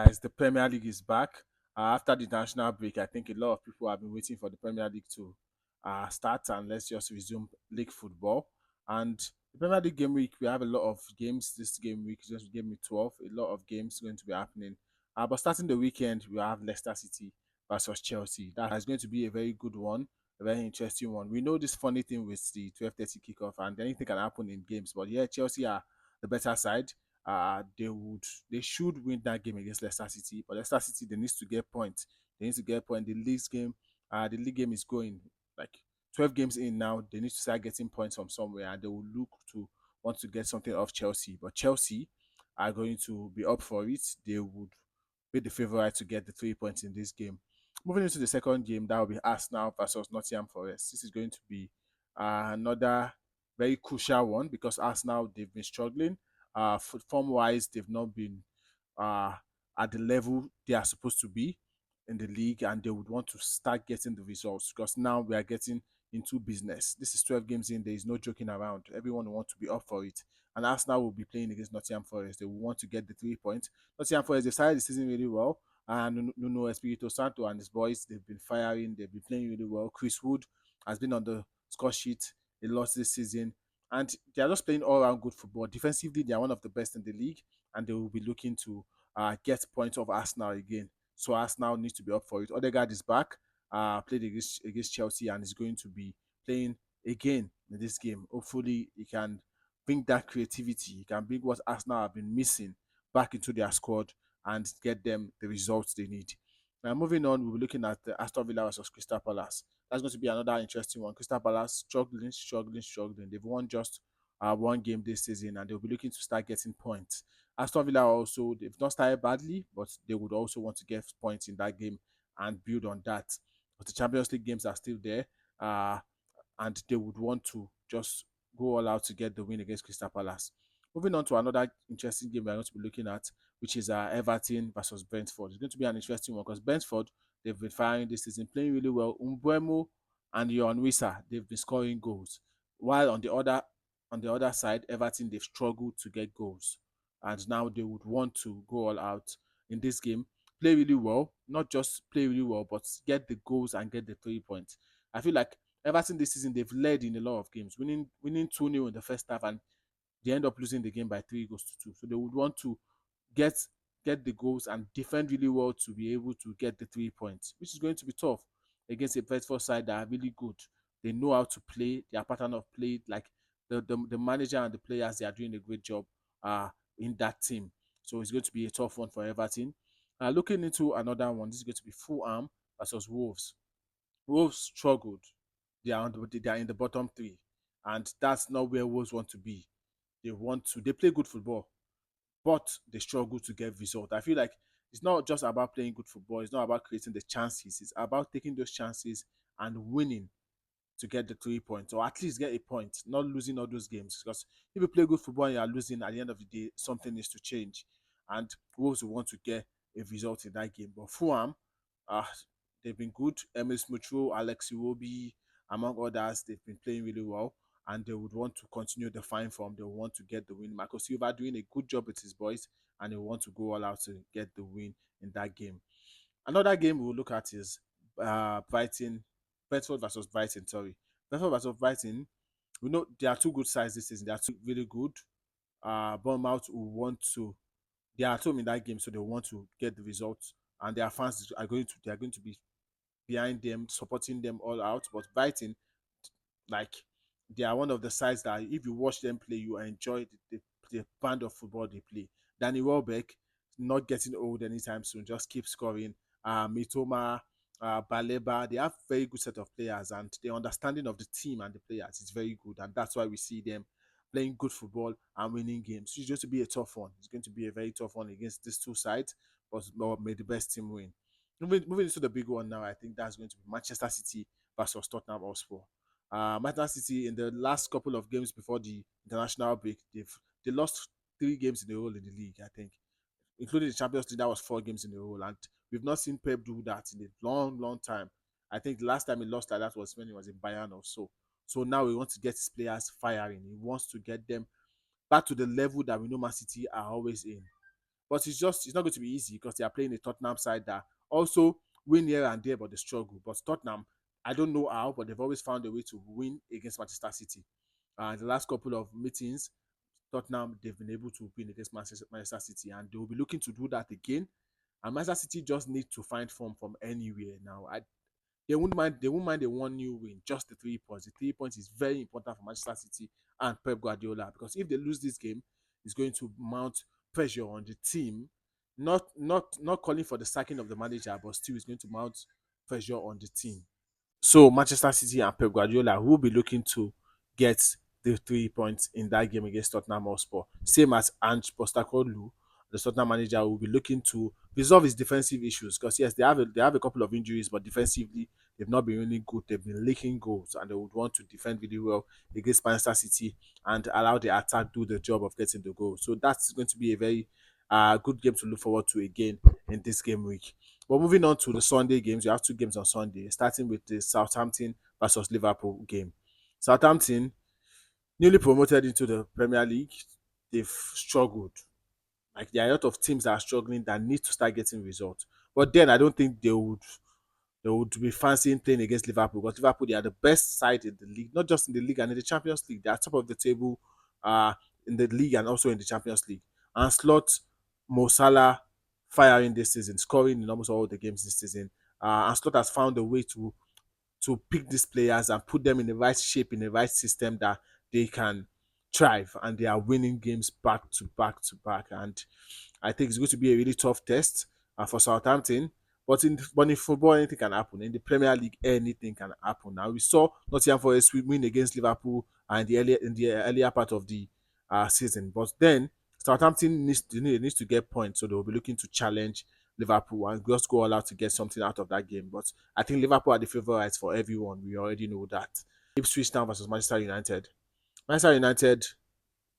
Guys, the Premier League is back. After the national break, I think a lot of people have been waiting for the Premier League to start, and let's just resume league football. And the Premier League game week, we have a lot of games this game week. Just game week 12, a lot of games going to be happening. But starting the weekend, we have Leicester City versus Chelsea. That is going to be a very good one, a very interesting one. We know this funny thing with the 12:30 kickoff, and anything can happen in games. But yeah, Chelsea are the better side. They should win that game against Leicester City. But Leicester City, they need to get points. They need to get point. The league game is going like 12 games in now. They need to start getting points from somewhere, and they will look to want to get something off Chelsea. But Chelsea are going to be up for it. They would be the favorite to get the 3 points in this game. Moving into the second game, that will be Arsenal versus Nottingham Forest. This is going to be another very crucial one because Arsenal, they've been struggling form wise, they've not been uh, at the level they are supposed to be in the league, and they would want to start getting the results because now we are getting into business. This is 12 games in, there is no joking around. Everyone will want to be up for it. And Arsenal will be playing against Nottingham Forest. They will want to get the 3 points. Nottingham Forest, they started the season really well. And Nuno Espirito Santo and his boys, they've been firing, they've been playing really well. Chris Wood has been on the score sheet a lot this season, and they are just playing all around good football. Defensively, they are one of the best in the league, and they will be looking to get points of Arsenal again. So Arsenal needs to be up for it. Odegaard is back, played against Chelsea, and is going to be playing again in this game. Hopefully, he can bring that creativity. He can bring what Arsenal have been missing back into their squad and get them the results they need. Now, moving on, we'll be looking at the Aston Villa versus Crystal Palace. That's going to be another interesting one. Crystal Palace struggling. They've won just one game this season, and they'll be looking to start getting points. Aston Villa also, they've not started badly, but they would also want to get points in that game and build on that. But the Champions League games are still there, uh, and they would want to just go all out to get the win against Crystal Palace. Moving on to another interesting game we're going to be looking at, which is Everton versus Brentford. It's going to be an interesting one because Brentford, they've been firing this season, playing really well. Umbuemo and Yohan Wissa, they've been scoring goals. While on the other side, Everton, they've struggled to get goals. And now they would want to go all out in this game, play really well, not just play really well, but get the goals and get the 3 points. I feel like Everton this season, they've led in a lot of games, winning 2-0 in the first half, and they end up losing the game by 3 goals to 2. So they would want to get get the goals and defend really well to be able to get the 3 points, which is going to be tough against a Brentford side that are really good. They know how to play. Their pattern of play, like the manager and the players, they are doing a great job in that team. So it's going to be a tough one for Everton. Looking into another one, this is going to be Fulham versus Wolves. Wolves struggled. They are in the bottom three, and that's not where Wolves want to be. They play good football, but they struggle to get results. I feel like it's not just about playing good football. It's not about creating the chances. It's about taking those chances and winning to get the 3 points, or at least get a point, not losing all those games. Because if you play good football and you are losing, at the end of the day, something needs to change. And Wolves will want to get a result in that game. But Fulham, uh, they've been good. Emil Smith-Rowe, Alex Iwobi, among others, they've been playing really well. And they would want to continue the fine form. They want to get the win. Marco Silva doing a good job with his boys, and they want to go all out to get the win in that game. Another game we'll look at is Brentford versus Brighton. Sorry, Brentford versus Brighton. We know there are two good sides this season. They are two really good. Bournemouth will want to. They are at home in that game, so they want to get the results, and their fans are going to be behind them, supporting them all out. But Brighton, like, they are one of the sides that if you watch them play, you enjoy the brand of football they play. Danny Welbeck, not getting old anytime soon, just keep scoring. Mitoma, Baleba, they have very good set of players, and the understanding of the team and the players is very good, and that's why we see them playing good football and winning games. It's going to be a tough one. It's going to be a very tough one against these two sides, but may the best team win. Moving into the big one now, I think that's going to be Manchester City versus Tottenham Hotspur. Manchester City in the last couple of games before the international break, they lost 3 games in a row in the league, I think, including the Champions League. That was 4 games in a row, and we've not seen Pep do that in a long, long time. I think the last time he lost like that was when he was in Bayern or so. So now he wants to get his players firing. He wants to get them back to the level that we know Man City are always in. But it's not going to be easy because they are playing a Tottenham side that also win here and there, but they struggle. But Tottenham, I don't know how, but they've always found a way to win against Manchester City. The last couple of meetings, Tottenham, they've been able to win against Manchester City, and they will be looking to do that again. And Manchester City just need to find form from anywhere now. They won't mind a 1-0 win, just the 3 points. The 3 points is very important for Manchester City and Pep Guardiola, because if they lose this game, it's going to mount pressure on the team. Not calling for the sacking of the manager, but still it's going to mount pressure on the team. So Manchester City and Pep Guardiola will be looking to get the 3 points in that game against Tottenham Hotspur. Same as Ange Postecoglou, the Tottenham manager, will be looking to resolve his defensive issues, because yes, they have a couple of injuries, but defensively they've not been really good. They've been leaking goals, and they would want to defend really well against Manchester City and allow the attack do the job of getting the goal. So that's going to be a very good game to look forward to again in this game week. But moving on to the Sunday games, you have two games on Sunday, starting with the Southampton versus Liverpool game. Southampton, newly promoted into the Premier League, they've struggled. Like, there are a lot of teams that are struggling that need to start getting results. But then I don't think they would be fancying playing against Liverpool, because Liverpool, they are the best side in the league, not just in the league and in the Champions League. They are top of the table in the league and also in the Champions League. And slot Mo Salah firing this season, scoring in almost all the games this season. And Slot has found a way to pick these players and put them in the right shape, in the right system that they can thrive, and they are winning games back to back to back. And I think it's going to be a really tough test for Southampton. But in football, anything can happen. In the Premier League, anything can happen. Now we saw Nottingham Forest win against Liverpool in the earlier part of the season, but then Southampton needs to get points, so they will be looking to challenge Liverpool and just go all out to get something out of that game. But I think Liverpool are the favourites for everyone. We already know that. Ipswich Town versus Manchester United. Manchester United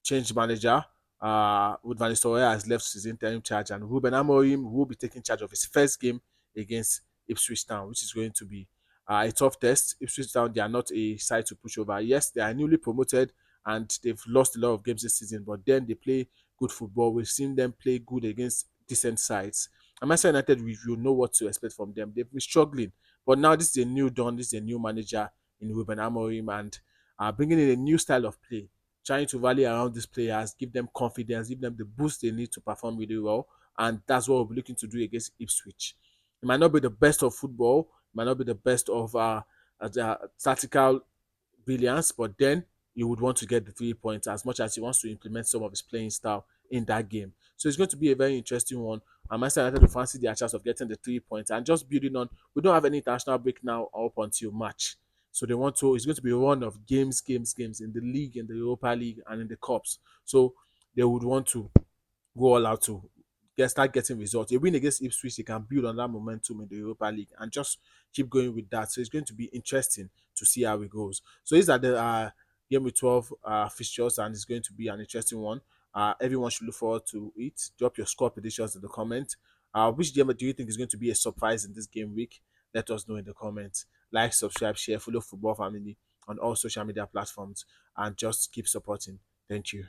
changed manager. With Van Nistelrooy has left his interim charge, and Ruben Amorim will be taking charge of his first game against Ipswich Town, which is going to be a tough test. Ipswich Town, they are not a side to push over. Yes, they are newly promoted and they've lost a lot of games this season, but then they play good football. We've seen them play good against decent sides. And Manchester United, we will know what to expect from them. They've been struggling, but now this is a new dawn. This is a new manager in Ruben Amorim, and bringing in a new style of play, trying to rally around these players, give them confidence, give them the boost they need to perform really well. And that's what we'll be looking to do against Ipswich. It might not be the best of football, it might not be the best of tactical brilliance, but then you would want to get the 3 points as much as he wants to implement some of his playing style in that game. So it's going to be a very interesting one. And Manchester United will fancy their chance of getting the 3 points and just building on. We don't have any international break now up until March. So they want to, it's going to be a run of games in the league, in the Europa League, and in the Cups. So they would want to go all out to start getting results. A win against Ipswich, they can build on that momentum in the Europa League and just keep going with that. So it's going to be interesting to see how it goes. So these are the game with 12 fixtures, and it's going to be an interesting one. Everyone should look forward to it. Drop your score predictions in the comment. Which game do you think is going to be a surprise in this game week? Let us know in the comments. Like, subscribe, share, follow Football Family on all social media platforms, and just keep supporting. Thank you.